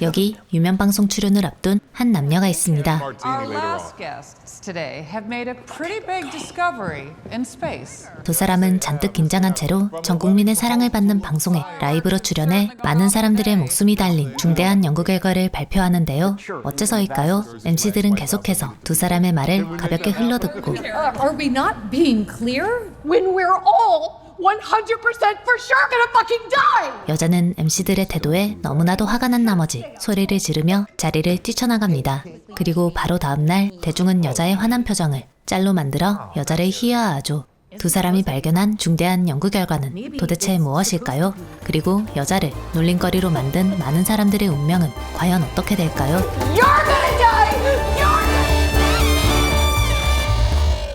여기 유명 방송 출연을 앞둔 한 남녀가 있습니다. Our last guests today have made a pretty big discovery in space. 두 사람은 잔뜩 긴장한 채로 전 국민의 사랑을 받는 방송에 라이브로 출연해 많은 사람들의 목숨이 달린 중대한 연구 결과를 발표하는데요. 어째서일까요? MC들은 계속해서 두 사람의 말을 가볍게 흘러듣고 Are we not being clear? When we're all 100% for sure gonna fucking die! 여자는 MC들의 태도에 너무나도 화가 난 나머지 소리를 지르며 자리를 뛰쳐나갑니다. 그리고 바로 다음날 대중은 여자의 화난 표정을 짤로 만들어 여자를 희화하죠. 두 사람이 발견한 중대한 연구 결과는 도대체 무엇일까요? 그리고 여자를 놀림거리로 만든 많은 사람들의 운명은 과연 어떻게 될까요? You're gonna die!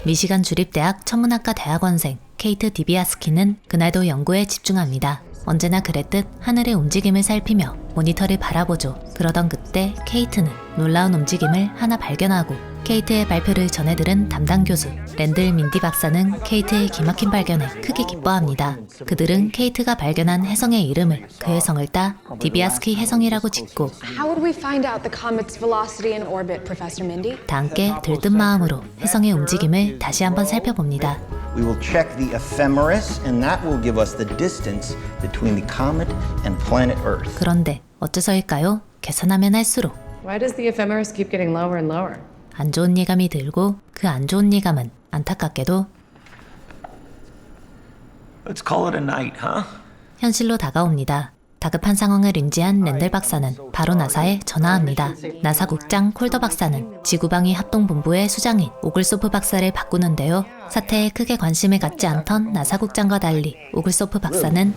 미시간 주립대학 천문학과 대학원생 케이트 디비아스키는 그날도 연구에 집중합니다. 언제나 그랬듯 하늘의 움직임을 살피며 모니터를 바라보죠. 그러던 그때 케이트는 놀라운 움직임을 하나 발견하고 케이트의 발표를 전해들은 담당 교수 랜들 민디 박사는 케이트의 기막힌 발견에 크게 기뻐합니다. 그들은 케이트가 발견한 해성의 이름을 그 해성을 따 디비아스키 해성이라고 짓고 How would we find out the comet's velocity and orbit, Professor Mindy? 다 함께 들뜬 마음으로 해성의 움직임을 다시 한번 살펴봅니다. We will check the ephemeris, and that will give us the distance between the comet and planet Earth. 그런데 어째서일까요? 계산하면 할수록 Why does the ephemeris keep getting lower and lower? 안 좋은 예감이 들고 그 안 좋은 예감은 안타깝게도 Let's call it a night, huh? 현실로 다가옵니다. 다급한 상황을 인지한 랜델 박사는 바로 나사에 전화합니다. 나사 국장 콜더 박사는 지구방위 합동본부의 수장인 오글소프 박사를 바꾸는데요. 사태에 크게 관심을 갖지 않던 나사 국장과 달리 오글소프 박사는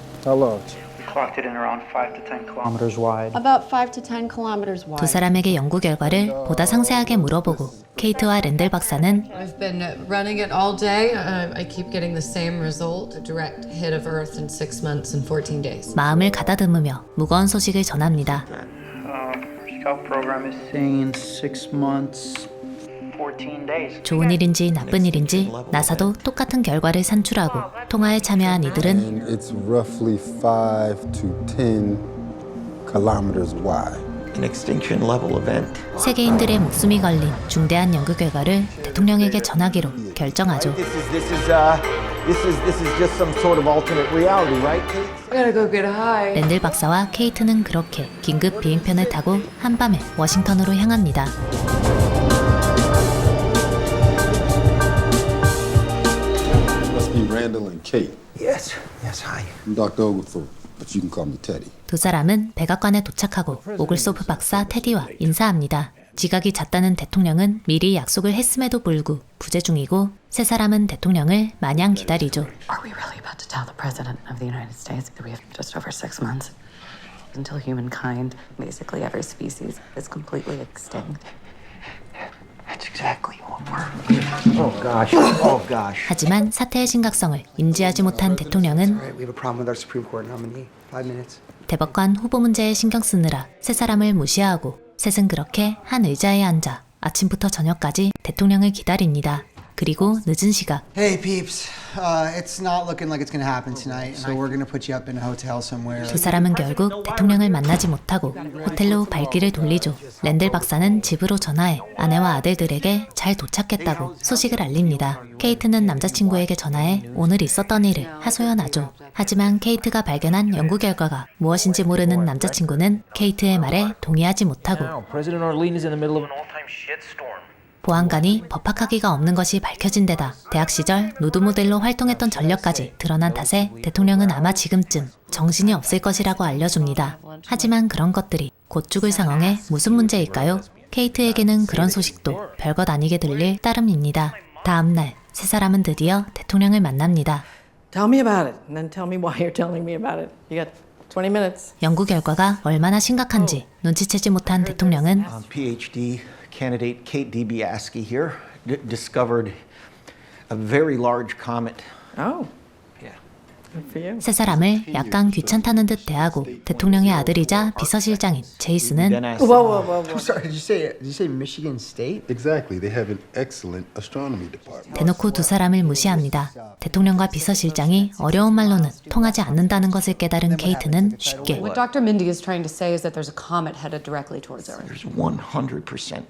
Clocked it in around 5 to 10 kilometers wide. About 5 to 10 kilometers 두 wide. 사람에게 연구 결과를 보다 상세하게 물어보고 케이트와 랜델 박사는 I've been running it all day. I keep getting the same result, a direct hit of Earth in 6 months and 14 days. 마음을 가다듬으며 무거운 소식을 전합니다. Scout program is saying 6 months, 14 days. 좋은 일인지 나쁜 일인지 나사도 똑같은 결과를 산출하고 통화에 참여한 이들은 And it's roughly 5 to 10 kilometers wide. An extinction level event. 세계인들의 목숨이 걸린 중대한 연구 결과를 대통령에게 전하기로 결정하죠. This is just some sort of alternate reality, right, Kate? I gotta go get high. 랜델 박사와 케이트는 그렇게 긴급 비행편을 타고 한밤에 워싱턴으로 향합니다. Must be Randall and Kate. Yes, hi. I'm Dr. Oglethorpe, but you can call me Teddy. 두 사람은 백악관에 도착하고 오글소프 박사 테디와 인사합니다. 지각이 잦다는 대통령은 미리 약속을 했음에도 불구 부재 중이고 세 사람은 대통령을 마냥 기다리죠. Are we really about to tell the President of the United States that we have just over 6 months until humankind, basically every species, is completely extinct? That's exactly what we're... Oh gosh. 하지만 사태의 심각성을 인지하지 못한 대통령은 We have a problem with our Supreme Court nominee. 5 minutes. 대법관 후보 문제에 신경 쓰느라 세 사람을 무시하고 셋은 그렇게 한 의자에 앉아 아침부터 저녁까지 대통령을 기다립니다. 그리고 늦은 시각 Hey peeps, it's not looking like it's gonna happen tonight, so we're gonna put you up in a hotel somewhere. 두 사람은 결국 대통령을 만나지 못하고 호텔로 발길을 돌리죠. 랜델 박사는 집으로 전화해 아내와 아들들에게 잘 도착했다고 소식을 알립니다. 케이트는 남자친구에게 전화해 오늘 있었던 일을 하소연하죠. 하지만 케이트가 발견한 연구 결과가 무엇인지 모르는 남자친구는 케이트의 말에 동의하지 못하고 President Arlene is in the middle of an all-time shitstorm. 보안관이 법학학위가 없는 것이 밝혀진 데다 대학 시절 누드 모델로 활동했던 전력까지 드러난 탓에 대통령은 아마 지금쯤 정신이 없을 것이라고 알려줍니다. 하지만 그런 것들이 곧 죽을 상황에 무슨 문제일까요? 케이트에게는 그런 소식도 별것 아니게 들릴 따름입니다. 다음 날 세 사람은 드디어 대통령을 만납니다. Tell me about it, and then tell me why you're telling me about it. You got 20 minutes. 연구 결과가 얼마나 심각한지 눈치채지 못한 대통령은 PhD candidate Kate Dibiasky here discovered a very large comet. Oh. Yeah. 세 사람을 약간 귀찮다는 듯 대하고 대통령의 아들이자 비서실장인 제이슨은 I'm sorry, did you say Michigan State? Exactly. They have an excellent astronomy department. 대놓고 두 사람을 무시합니다. 대통령과 비서실장이 어려운 말로는 통하지 않는다는 것을 깨달은 케이트는 쉽게 What Dr. Mindy is trying to say is that there's a comet headed directly towards Earth. There's 100%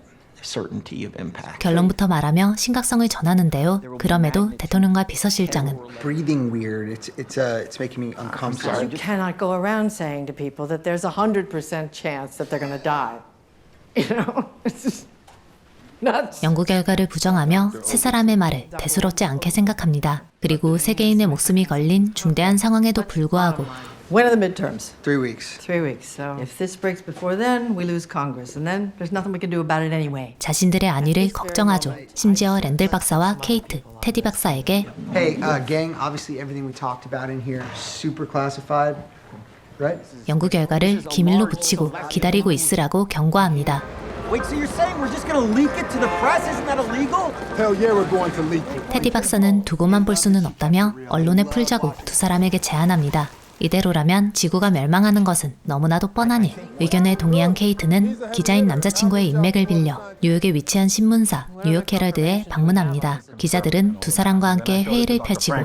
certainty of impact. 결론부터 말하며 심각성을 전하는데요. 그럼에도 대통령과 비서실장은 Breathing weird. It's making me uncomfortable. You cannot go around saying to people that there's 100% chance that they're going to die. You know, it's just nuts. 연구 결과를 부정하며 세 사람의 말을 대수롭지 않게 생각합니다. 그리고 세계인의 목숨이 걸린 중대한 상황에도 불구하고 When are the midterms? 3 weeks. 3 weeks. So if this breaks before then, we lose Congress, and then there's nothing we can do about it anyway. 자신들의 안위를 걱정하죠. 심지어 랜들 박사와 케이트, 테디 박사에게 Hey, gang, obviously everything we talked about in here is super classified, right? 연구 결과를 기밀로 붙이고 기다리고 있으라고 경고합니다. Wait, so you're saying we're just gonna leak it to the press? Isn't that illegal? Hell yeah, we're going to leak it. 테디 박사는 두고만 볼 수는 없다며 언론에 풀자고 두 사람에게 제안합니다. 이대로라면 지구가 멸망하는 것은 너무나도 뻔한 일. 의견에 동의한 케이트는 기자인 남자친구의 인맥을 빌려 뉴욕에 위치한 신문사 뉴욕 헤럴드에 방문합니다. 기자들은 두 사람과 함께 회의를 펼치고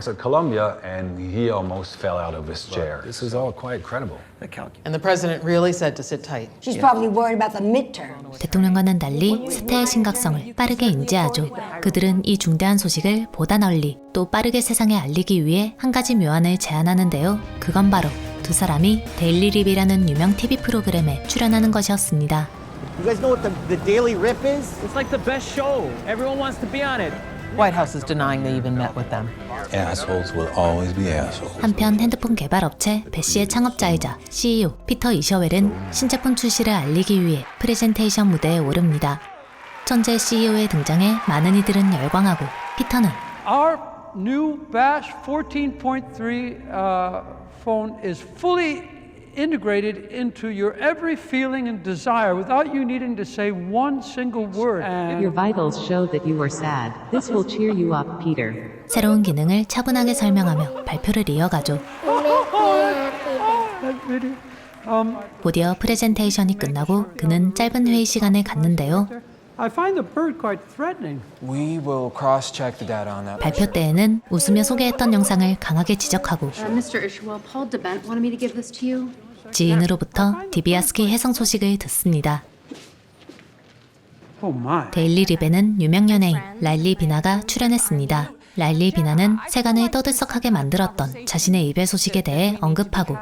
And the president really said to sit tight. She's probably worried about the midterms. 대통령과는 달리 사태의 심각성을 빠르게 인지하죠. 그들은 이 중대한 소식을 보다 널리 또 빠르게 세상에 알리기 위해 한 가지 묘안을 제안하는데요. 그건 바로 두 사람이 데일리 립이라는 유명 TV 프로그램에 출연하는 것이었습니다. You guys know what the Daily Rip is? It's like the best show. Everyone wants to be on it. White House is denying they even met with them. Assholes will always be assholes. 한편 핸드폰 개발 업체 배시의 창업자이자 CEO 피터 이셔웰은 신제품 출시를 알리기 위해 프레젠테이션 무대에 오릅니다. 천재 CEO의 등장에 많은 이들은 열광하고 피터는 Our new Bash 14.3 phone is fully integrated into your every feeling and desire without you needing to say one single word. Your vitals show that you are sad. This will cheer you up, Peter. 새로운 기능을 차분하게 설명하며 발표를 이어가죠. 곧이어 프레젠테이션이 끝나고 그는 짧은 회의 시간을 갖는데요. I find the bird quite threatening. We will cross-check the data on that. 발표 때에는 웃으며 소개했던 영상을 강하게 지적하고 Mr. Ishwell, Paul DeBent wanted me to give this to you. 지인으로부터 디비아스키 해성 소식을 듣습니다. Oh my. 데일리 립에는 유명 연예인 라일리 비나가 출연했습니다. 라일리 비나는 세간을 떠들썩하게 만들었던 자신의 이별 소식에 대해 언급하고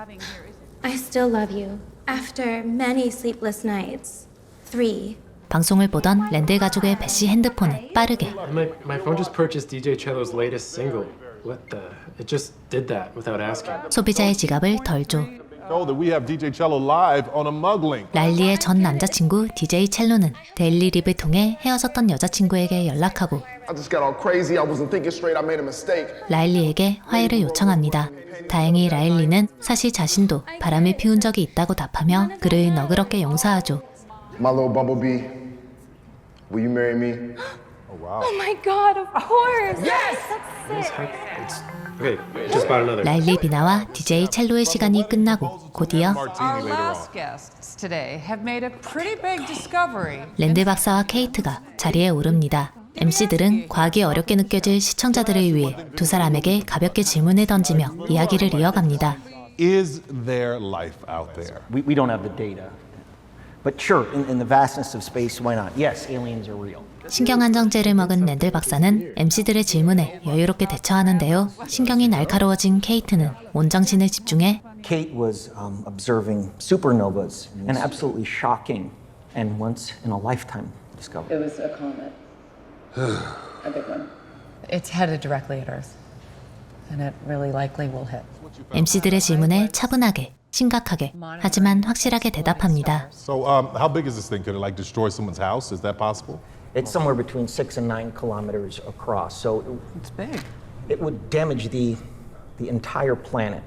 I still love you after many sleepless nights. 3. 방송을 보던 랜들 가족의 배시 핸드폰을 빠르게 My phone just purchased DJ Cello's latest single. What the? It just did that without asking. 소비자의 지갑을 덜죠. We have DJ Cello live on a mug link. 라일리의 전 남자친구 DJ 첼로는 데일리 립을 통해 헤어졌던 여자친구에게 연락하고 I just got all crazy. I wasn't thinking straight. I made a mistake. 라일리에게 화해를 요청합니다. 다행히 라일리는 사실 자신도 바람을 피운 적이 있다고 답하며 그를 너그럽게 용서하죠. My little bumblebee, will you marry me? Oh wow. Oh my God, of course. Yes. Okay, just about another. 라일리 비나와 DJ 첼로의 시간이 끝나고 곧이어 Our last guests today have made a pretty big discovery. 랜들 박사와 케이트가 자리에 오릅니다. MC들은 과학이 어렵게 느껴질 시청자들을 위해 두 사람에게 가볍게 질문을 던지며 이야기를 이어갑니다. Is there life out there? We don't have the data. But sure, in the vastness of space, why not? Yes, aliens are real. 신경안정제를 먹은 랜들 박사는 MC들의 질문에 여유롭게 대처하는데요. 신경이 날카로워진 케이트는 온 정신을 집중해 Kate was observing supernovas, an absolutely shocking and once in a lifetime discovery. It was a comet. A big one. It's headed directly at Earth. And it really likely will hit. MC들의 질문에 차분하게, 심각하게, 하지만 확실하게 대답합니다. So, how big is this thing? Could it like destroy someone's house? Is that possible? It's somewhere between 6 and 9 kilometers across. So It's big. it would damage the entire planet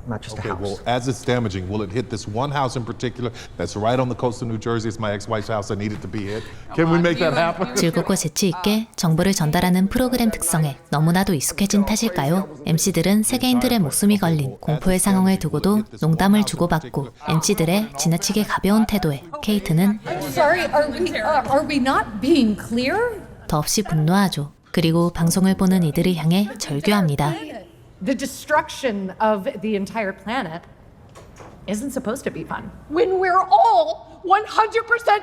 not just Okay, a house. well, as it's damaging, will it hit this one house in particular that's right on the coast of New Jersey? It's my ex-wife's house. I need it to be hit. Can we make that happen? 즐겁고 재치 있게 정보를 전달하는 프로그램 특성에 너무나도 익숙해진 탓일까요? MC들은 세계인들의 목숨이 걸린 공포의 상황을 두고도 농담을 주고받고 MC들의 지나치게 가벼운 태도에 케이트는 Sorry, are we not being clear? 더없이 분노하죠. 그리고 방송을 보는 이들을 향해 절규합니다. The destruction of the entire planet isn't supposed to be fun. When we're all 100%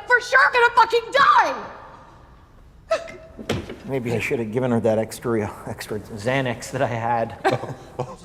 for sure gonna fucking die! Maybe I should have given her that extra Xanax that I had.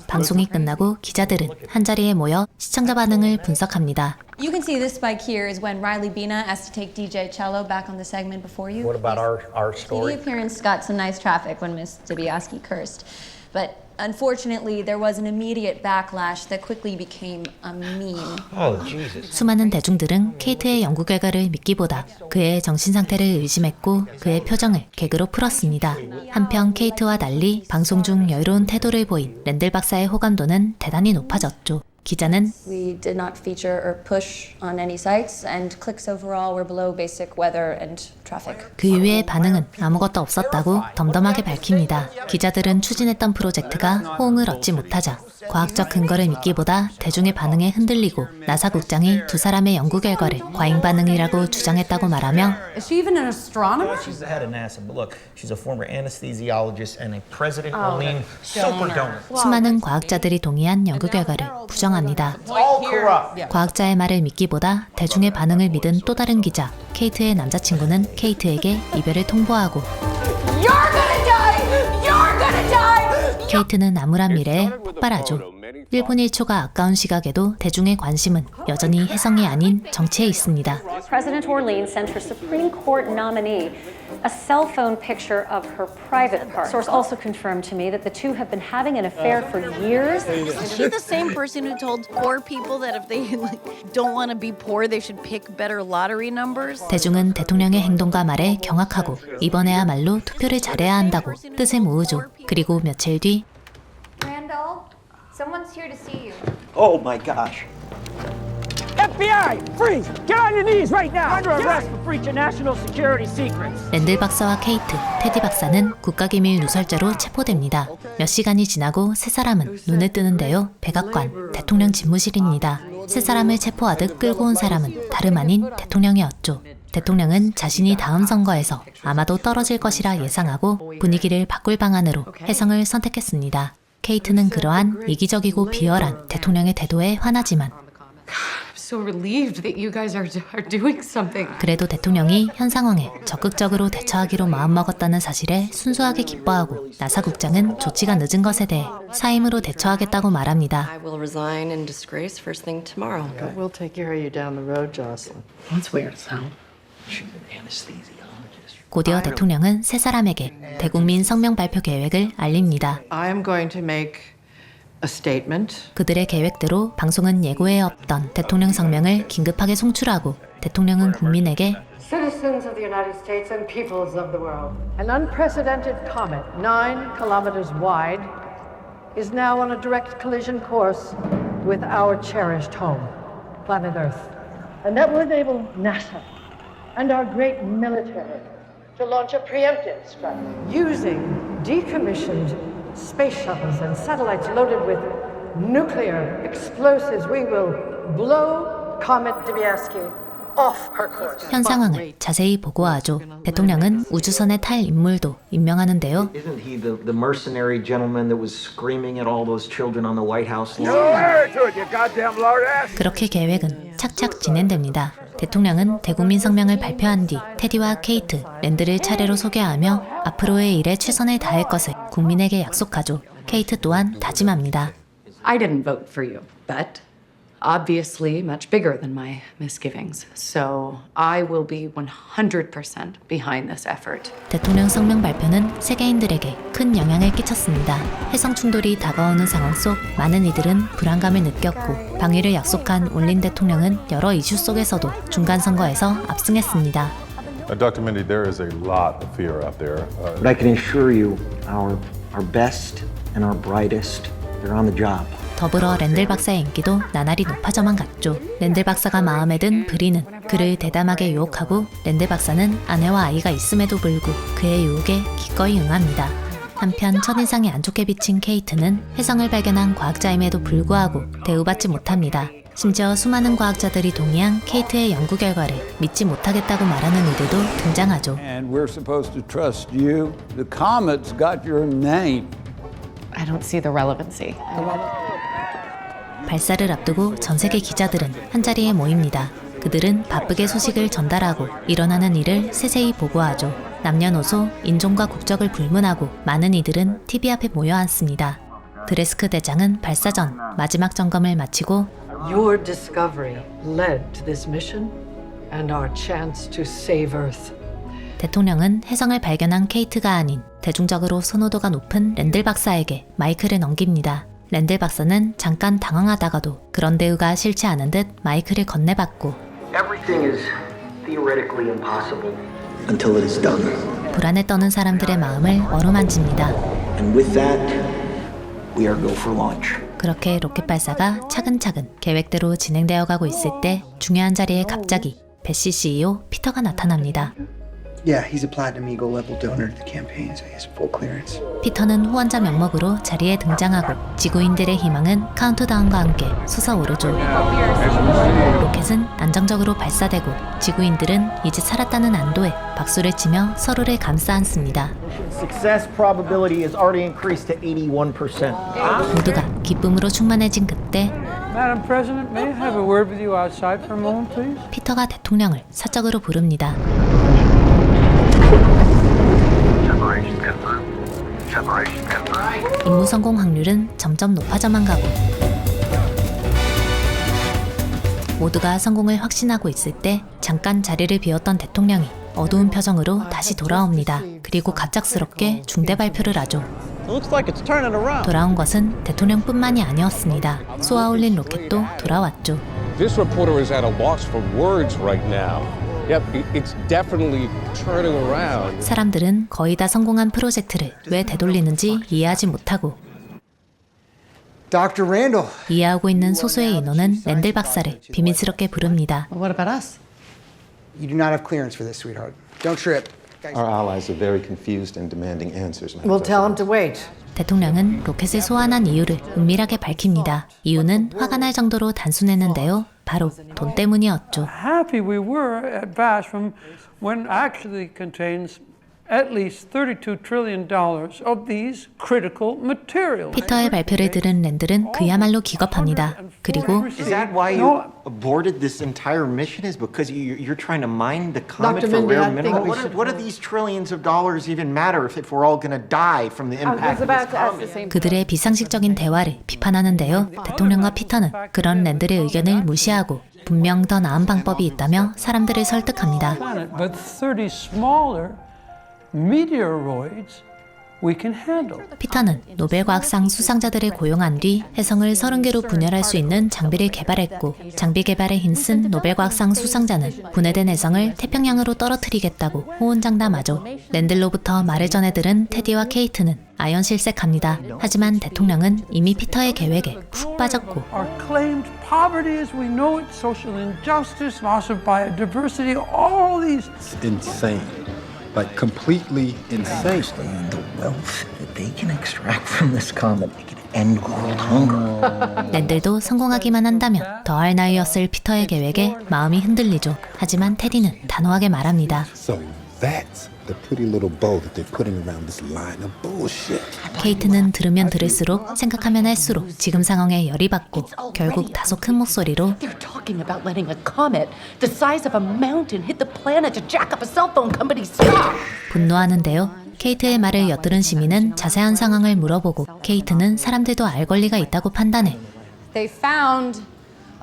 방송이 끝나고 기자들은 한자리에 모여 시청자 반응을 분석합니다. You can see this spike here is when Riley Bina asked to take DJ Cello back on the segment before you. What about our story? TV appearance got some nice traffic when Miss Dibiaski cursed. But unfortunately, there was an immediate backlash that quickly became a meme. Oh, Jesus. 수많은 대중들은 케이트의 연구 결과를 믿기보다 그의 정신 상태를 의심했고 그의 표정을 개그로 풀었습니다. 한편 케이트와 달리 방송 중 여유로운 태도를 보인 랜들 박사의 호감도는 대단히 높아졌죠. 기자는 We did not feature or push on any sites, and clicks overall were below basic weather and traffic. 그 이후의 반응은 아무것도 없었다고 덤덤하게 밝힙니다. 기자들은 추진했던 프로젝트가 호응을 얻지 못하자 과학적 근거를 믿기보다 대중의 반응에 흔들리고 나사 국장이 두 사람의 연구 결과를 과잉 반응이라고 주장했다고 말하며 Is she even an astronomer? She's the head of NASA, but look, she's a former anesthesiologist and a President Orlean super donor. 수많은 과학자들이 동의한 연구 결과를 부정합니다. All corrupt. 과학자의 말을 믿기보다 대중의 반응을 믿은 또 다른 기자, 케이트의 남자친구는 케이트에게 이별을 통보하고 You're gonna die! You're gonna die! 케이트는 암울한 미래에 폭발하죠. 1분 1초가 아까운 시각에도 대중의 관심은 여전히 혜성이 아닌 정치에 있습니다. President Orlean sent her Supreme Court nominee a cell phone picture of her private part. Source also confirmed to me that the two have been having an affair for years. Is she the same person who told poor people that if they don't want to be poor, they should pick better lottery numbers? 대중은 대통령의 행동과 말에 경악하고 이번에야말로 투표를 잘해야 한다고 뜻을 모으죠. 그리고 며칠 뒤 Randall, someone's here to see you. Oh my gosh. FBI, freeze! Get on your knees right now! Under arrest for breach of national security secrets. 랜들 박사와 케이트, 테디 박사는 국가기밀 누설죄로 체포됩니다. 몇 시간이 지나고 세 사람은 눈을 뜨는데요. 백악관, 대통령 집무실입니다. 세 사람을 체포하듯 끌고 온 사람은 다름 아닌 대통령이었죠. 대통령은 자신이 다음 선거에서 아마도 떨어질 것이라 예상하고 분위기를 바꿀 방안으로 혜성을 선택했습니다. 케이트는 그러한 이기적이고 비열한 대통령의 태도에 화나지만 I'm so relieved that you guys are doing something. 그래도 대통령이 현 상황에 적극적으로 대처하기로 마음먹었다는 사실에 순수하게 기뻐하고 나사 국장은 조치가 늦은 것에 대해 사임으로 대처하겠다고 말합니다. I will resign in disgrace first thing tomorrow. But we'll take care of you down the road, Jocelyn. That's weird, Sal. 곧이어 대통령은 세 사람에게 대국민 성명 발표 계획을 알립니다. I am going to make a statement. 그들의 계획대로 방송은 예고에 없던 대통령 성명을 긴급하게 송출하고 대통령은 국민에게 Citizens of the United States and peoples of the world, an unprecedented comet 9 kilometers wide is now on a direct collision course with our cherished home, planet Earth. And that will enable NASA and our great military to launch a preemptive strike using decommissioned space shuttles and satellites loaded with nuclear explosives. We will blow Comet Dibiaski off her course. 현 상황을 자세히 보고하죠. 대통령은 우주선에 탈 인물도 임명하는데요. Isn't he the mercenary gentleman that was screaming at all those children on the White House lawn? 그렇게 계획은 착착 진행됩니다. 대통령은 대국민 성명을 발표한 뒤 테디와 케이트, 랜드를 차례로 소개하며 앞으로의 일에 최선을 다할 것을 국민에게 약속하죠. 케이트 또한 다짐합니다. I didn't vote for you, but obviously much bigger than my misgivings. So I will be 100% behind this effort. 대통령 성명 발표는 세계인들에게 큰 영향을 끼쳤습니다. 해성 충돌이 다가오는 상황 속 많은 이들은 불안감을 느꼈고 방위를 약속한 올린 대통령은 여러 이슈 속에서도 중간 선거에서 압승했습니다. Dr. Mindy, there is a lot of fear out there. But I can assure you, our best and our brightest, they're on the job. 더불어 랜들 박사의 인기도 나날이 높아져만 갔죠. 랜들 박사가 마음에 든 브리는 그를 대담하게 유혹하고 랜들 박사는 아내와 아이가 있음에도 불구 그의 유혹에 기꺼이 응합니다. 한편 첫인상이 안 좋게 비친 케이트는 혜성을 발견한 과학자임에도 불구하고 대우받지 못합니다. 심지어 수많은 과학자들이 동의한 케이트의 연구 결과를 믿지 못하겠다고 말하는 이들도 등장하죠. And we're supposed to trust you. The comet's got your name. I don't see the relevancy. 발사를 앞두고 전 세계 기자들은 한자리에 모입니다. 그들은 바쁘게 소식을 전달하고 일어나는 일을 세세히 보고하죠. 남녀노소, 인종과 국적을 불문하고 많은 이들은 TV 앞에 모여 앉습니다. 드레스크 대장은 발사 전 마지막 점검을 마치고 Your discovery led to this mission and our chance to save Earth. 대통령은 혜성을 발견한 케이트가 아닌 대중적으로 선호도가 높은 랜들 박사에게 마이크를 넘깁니다. 랜들 박사는 잠깐 당황하다가도 그런 대우가 싫지 않은 듯 마이크를 건네받고 Everything is theoretically impossible until it is done. 불안에 떠는 사람들의 마음을 어루만집니다. And with that, we are go for launch. 그렇게 로켓 발사가 차근차근 계획대로 진행되어 가고 있을 때 중요한 자리에 갑자기 배시 CEO 피터가 나타납니다. Yeah, he's a Platinum Eagle level donor to the campaign, so he has full clearance. 피터는 후원자 명목으로 자리에 등장하고 지구인들의 희망은 카운트다운과 함께 솟아오르죠. 로켓은 안정적으로 발사되고 지구인들은 이제 살았다는 안도에 박수를 치며 서로를 감싸 안습니다. Success probability is already increased to 81%. 모두가 기쁨으로 충만해진 그때 Madam President, may I have a word with you outside for a moment, please? 피터가 대통령을 사적으로 부릅니다. 임무 성공 확률은 점점 높아져만 가고 모두가 성공을 확신하고 있을 때 잠깐 자리를 비웠던 대통령이 어두운 표정으로 다시 돌아옵니다. 그리고 갑작스럽게 중대 발표를 하죠. 돌아온 것은 대통령뿐만이 아니었습니다. 쏘아올린 로켓도 돌아왔죠. This reporter is at a loss for words right now. Yep, it's definitely turning around. 사람들은 거의 다 성공한 프로젝트를 왜 되돌리는지 이해하지 못하고 Dr. Randall. 이해하고 있는 소수의 인원은 랜들 박사를 비밀스럽게 부릅니다. What about us? You do not have clearance for this, sweetheart. Don't trip. Our allies are very confused and demanding answers. We'll tell him to wait. 대통령은 로켓을 소환한 이유를 은밀하게 밝힙니다. 이유는 화가 날 정도로 단순했는데요. 바로 돈 때문이었죠. Happy we were at Basham when actually contains at least $32 trillion of these critical materials. 피터의 발표를 들은 랜들은 그야말로 기겁합니다. 그리고 Is that why you aborted this entire mission? Is because you're trying to mine the comet for rare minerals? What do these trillions of dollars even matter if we're all going to die from the impact of this comet? 그들의 비상식적인 대화를 비판하는데요. 대통령과 피터는 그런 랜들의 의견을 무시하고 분명 더 나은 방법이 있다며 사람들을 설득합니다. But 30 smaller meteoroids we can handle. 피터는 노벨과학상 수상자들을 고용한 뒤 혜성을 30개로 분열할 수 있는 장비를 개발했고 장비 개발에 힘쓴 노벨과학상 수상자는 분해된 혜성을 태평양으로 떨어뜨리겠다고 호언장담하죠. 랜들로부터 말을 전해 들은 테디와 케이트는 아연실색합니다. 하지만 대통령은 이미 피터의 계획에 푹 빠졌고 Our claimed poverty as we know it, social injustice, loss of biodiversity, all these. It's insane. Like completely insane. The wealth that they can extract from this comet, they can end world hunger. 랜들도 성공하기만 한다면 더할 나위였을 피터의 계획에 마음이 흔들리죠. 하지만 테디는 단호하게 말합니다. So that's the pretty little bow that they're putting around this line of bullshit. 케이트는 들으면 들을수록 생각하면 할수록 지금 상황에 열이 받고 결국 다소 큰 목소리로 They're talking about letting a comet the size of a mountain hit the planet to jack up a cell phone company's stock. 분노하는데요. 케이트의 말을 엿들은 시민은 자세한 상황을 물어보고 케이트는 사람들도 알 권리가 있다고 판단해 They found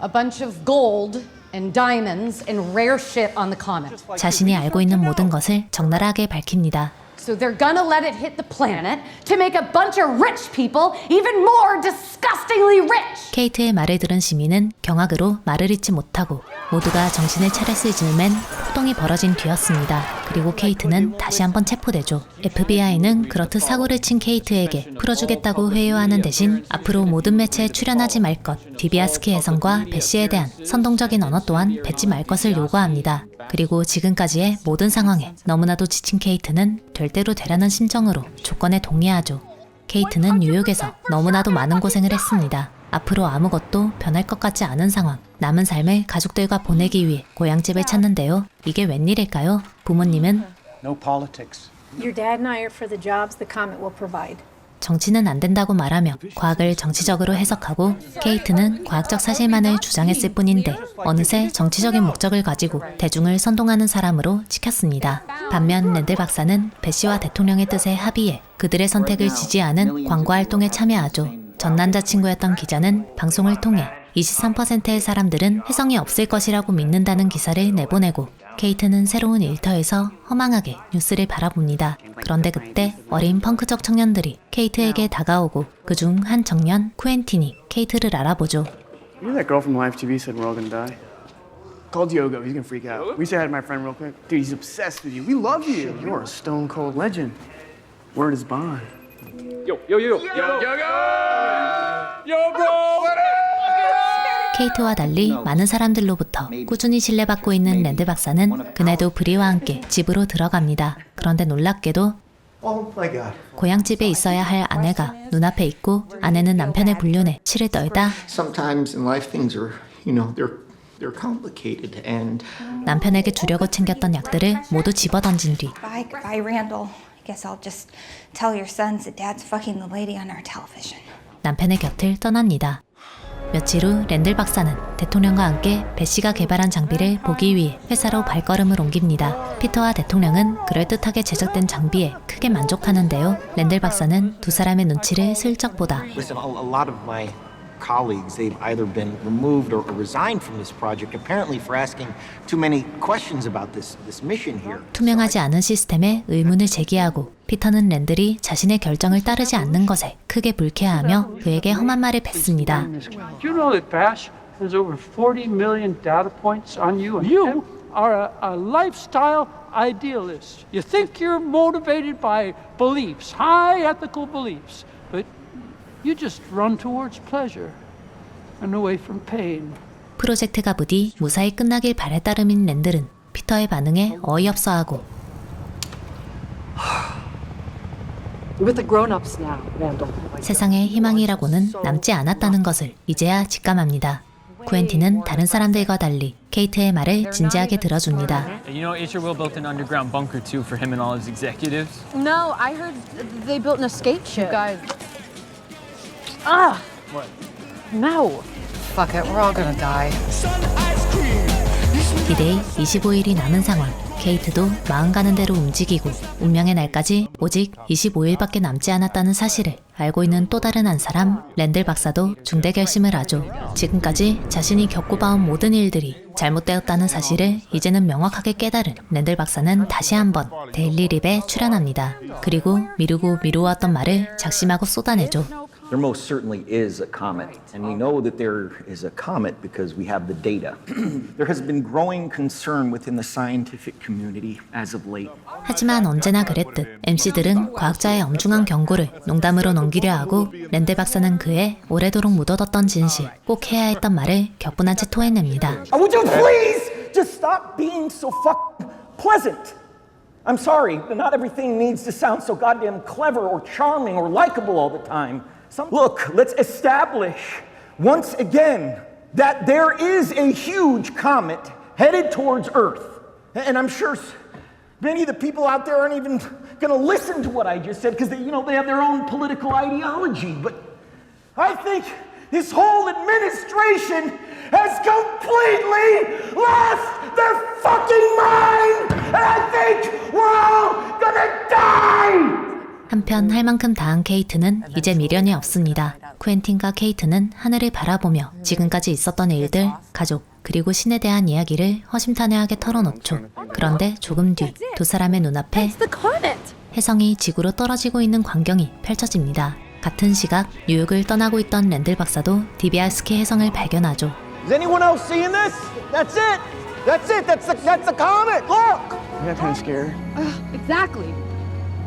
a bunch of gold and diamonds and rare shit on the comet. 자신이 알고 있는 모든 것을 적나라하게 밝힙니다. So they're gonna let it hit the planet to make a bunch of rich people even more disgustingly rich. 케이트의 말을 들은 시민은 경악으로 말을 잇지 못하고 모두가 정신을 차렸을 즈음엔 폭동이 벌어진 뒤였습니다. 그리고 케이트는 다시 한번 체포되죠. FBI는 그렇듯 사고를 친 케이트에게 풀어주겠다고 회유하는 대신 앞으로 모든 매체에 출연하지 말 것, 디비아스키 혜성과 배씨에 대한 선동적인 언어 또한 뱉지 말 것을 요구합니다. 그리고 지금까지의 모든 상황에 너무나도 지친 케이트는 될 대로 되라는 심정으로 조건에 동의하죠. 케이트는 뉴욕에서 너무나도 많은 고생을 했습니다. 앞으로 아무것도 변할 것 같지 않은 상황, 남은 삶을 가족들과 보내기 위해 고향집을 찾는데요. 이게 웬일일까요? 부모님은 No politics. Your dad and I are for the jobs the comet will provide. 정치는 안 된다고 말하며 과학을 정치적으로 해석하고 케이트는 과학적 사실만을 주장했을 뿐인데 어느새 정치적인 목적을 가지고 대중을 선동하는 사람으로 찍혔습니다. 반면 랜들 박사는 배씨와 대통령의 뜻에 합의해 그들의 선택을 지지하는 광고 활동에 참여하죠. 전 남자친구였던 기자는 방송을 통해 23%의 사람들은 혜성이 없을 것이라고 믿는다는 기사를 내보내고 케이트는 새로운 일터에서 허망하게 뉴스를 바라봅니다. 그런데 그때 어린 펑크적 청년들이 케이트에게 다가오고 그중 한 청년 쿠엔틴이 케이트를 알아보죠. You know that girl from Live TV said we're all gonna die? Call Diogo, he's gonna freak out. We say hi to my friend real quick. Dude, he's obsessed with you. We love you. You're a stone cold legend. Word is bond. Yo, bro! 케이트와 달리 많은 사람들로부터 꾸준히 신뢰받고 있는 랜들 박사는 그날도 브리와 함께 집으로 들어갑니다. 그런데 놀랍게도 고향집에 있어야 할 아내가 눈앞에 있고 아내는 남편의 불륜에 치를 떨다 Sometimes in life things are, they're complicated and 남편에게 주려고 챙겼던 약들을 모두 집어던진 뒤 Goodbye, Randall. I guess I'll just tell your sons that Dad's fucking the lady on our television. 남편의 곁을 떠납니다. 며칠 후 랜들 박사는 대통령과 함께 배씨가 개발한 장비를 보기 위해 회사로 발걸음을 옮깁니다. 피터와 대통령은 그럴듯하게 제작된 장비에 크게 만족하는데요. 랜들 박사는 두 사람의 눈치를 슬쩍 보다 listen, a lot of my colleagues, they've either been removed or resigned from this project, apparently for asking too many questions about this mission here. 투명하지 않은 시스템에 의문을 제기하고 피터는 랜들이 자신의 결정을 따르지 않는 것에 크게 불쾌하며 그에게 험한 말을 뱉습니다. Do you know that Bash has over 40 million data points on you? You are a lifestyle idealist. You think you're motivated by beliefs, high ethical beliefs, but you just run towards pleasure and away from pain. 프로젝트가 부디 무사히 끝나길 바랄 따름인 랜들은 피터의 반응에 어이없어하고 With the grown-ups now, Randall. 세상에 희망이라고는 남지 않았다는 것을 이제야 직감합니다. 쿠엔틴은 다른 사람들과 달리 케이트의 말을 진지하게 들어줍니다. You know, HR built an underground bunker too for him and all his executives. No, I heard they built an escape ship. Guys, What? no. Fuck it, we're all gonna die. 디데이 25일이 남은 상황. 케이트도 마음 가는 대로 움직이고 운명의 날까지 오직 25일밖에 남지 않았다는 사실을 알고 있는 또 다른 한 사람, 랜들 박사도 중대 결심을 하죠. 지금까지 자신이 겪어봐온 모든 일들이 잘못되었다는 사실을 이제는 명확하게 깨달은 랜들 박사는 다시 한번 데일리 립에 출연합니다. 그리고 미루고 미루었던 말을 작심하고 쏟아내죠. There most certainly is a comet, and we know that there is a comet because we have the data. There has been growing concern within the scientific community as of late. 하지만 언제나 그랬듯 MC들은 과학자의 엄중한 경고를 농담으로 넘기려 하고 랜들 박사는 그의 오래도록 묻어뒀던 진실, 꼭 해야 했던 말을 격분한 채 토해냅니다. Would you please just stop being so fucking pleasant? I'm sorry, but not everything needs to sound so goddamn clever or charming or likable all the time. Look, let's establish once again that there is a huge comet headed towards Earth. And I'm sure many of the people out there aren't even going to listen to what I just said because they have their own political ideology. But I think this whole administration has completely lost their fucking mind. And I think we're all going to die. 한편 할 만큼 다한 케이트는 이제 미련이 없습니다. 쿠엔틴과 케이트는 하늘을 바라보며 지금까지 있었던 일들, 가족, 그리고 신에 대한 이야기를 허심탄회하게 털어놓죠. 그런데 조금 뒤 두 사람의 눈앞에 혜성이 지구로 떨어지고 있는 광경이 펼쳐집니다. 같은 시각 뉴욕을 떠나고 있던 랜들 박사도 디비아스키 혜성을 발견하죠. Is anyone else seeing this? That's it. That's it. That's the comet. Look. I got kind of scared. Exactly.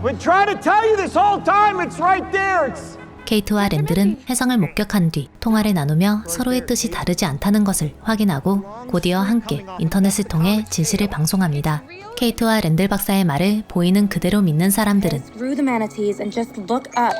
We're trying to tell you this whole time. It's right there. It's. 케이트와 랜들은 혜성을 목격한 뒤 통화를 나누며 서로의 뜻이 다르지 않다는 것을 확인하고 곧이어 함께 인터넷을 통해 진실을 방송합니다. 케이트와 랜들 박사의 말을 보이는 그대로 믿는 사람들은 Through the manatees and just look up.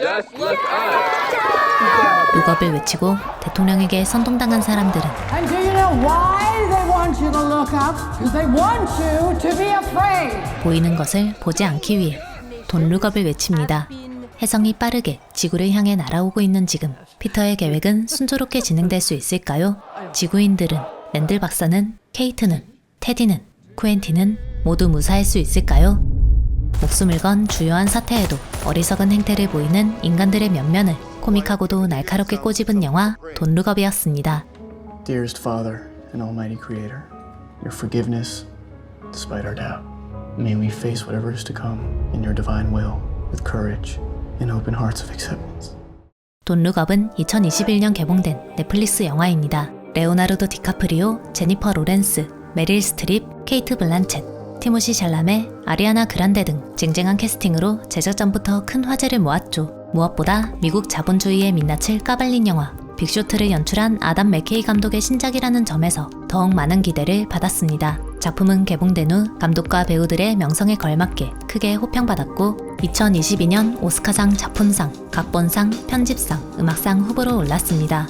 룩업을 외치고 대통령에게 선동당한 사람들은 And do you know why they want you to look up? Because they want you to be afraid. 보이는 것을 보지 않기 위해 돈 룩업을 외칩니다. 혜성이 빠르게 지구를 향해 날아오고 있는 지금 피터의 계획은 순조롭게 진행될 수 있을까요? 지구인들은, 랜들 박사는, 케이트는, 테디는, 쿠엔틴은 모두 무사할 수 있을까요? 목숨을 건 주요한 사태에도 어리석은 행태를 보이는 인간들의 면면을 코믹하고도 날카롭게 꼬집은 영화 돈 룩업이었습니다. Dearest Father and Almighty Creator, your forgiveness, despite our doubt. May we face whatever is to come in your divine will with courage and open hearts of acceptance. 돈 룩업은 2021년 개봉된 넷플릭스 영화입니다. 레오나르도 디카프리오, 제니퍼 로렌스, 메릴 스트립, 케이트 블란쳇, 티모시 샬라메, 아리아나 그란데 등 쟁쟁한 캐스팅으로 제작전부터 큰 화제를 모았죠. 무엇보다 미국 자본주의의 민낯을 까발린 영화 빅쇼트를 연출한 아담 맥케이 감독의 신작이라는 점에서 더욱 많은 기대를 받았습니다. 작품은 개봉된 후 감독과 배우들의 명성에 걸맞게 크게 호평받았고 2022년 오스카상 작품상, 각본상, 편집상, 음악상 후보로 올랐습니다.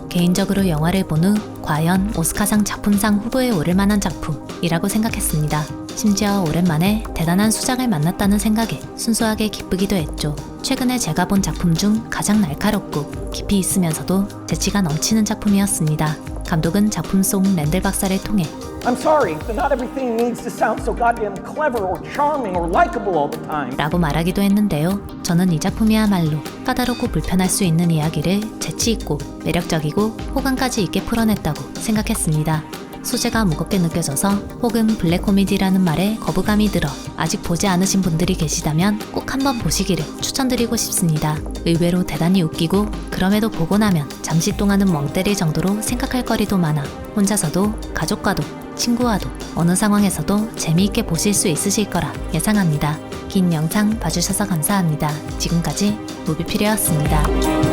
개인적으로 영화를 본 후 과연 오스카상 작품상 후보에 오를 만한 작품이라고 생각했습니다. 심지어 오랜만에 대단한 수작을 만났다는 생각에 순수하게 기쁘기도 했죠. 최근에 제가 본 작품 중 가장 날카롭고 깊이 있으면서도 재치가 넘치는 작품이었습니다. 감독은 작품 속 랜들 박사를 통해 I'm sorry, but not everything needs to sound so goddamn clever or charming or likable all the time. 라고 말하기도 했는데요. 저는 이 작품이야말로 까다롭고 불편할 수 있는 이야기를 재치있고 매력적이고 호감까지 있게 풀어냈다고 생각했습니다. 소재가 무겁게 느껴져서 혹은 블랙 코미디라는 말에 거부감이 들어 아직 보지 않으신 분들이 계시다면 꼭 한번 보시기를 추천드리고 싶습니다. 의외로 대단히 웃기고 그럼에도 보고 나면 잠시 동안은 멍 때릴 정도로 생각할 거리도 많아 혼자서도 가족과도 친구와도 어느 상황에서도 재미있게 보실 수 있으실 거라 예상합니다. 긴 영상 봐주셔서 감사합니다. 지금까지 무비필이었습니다.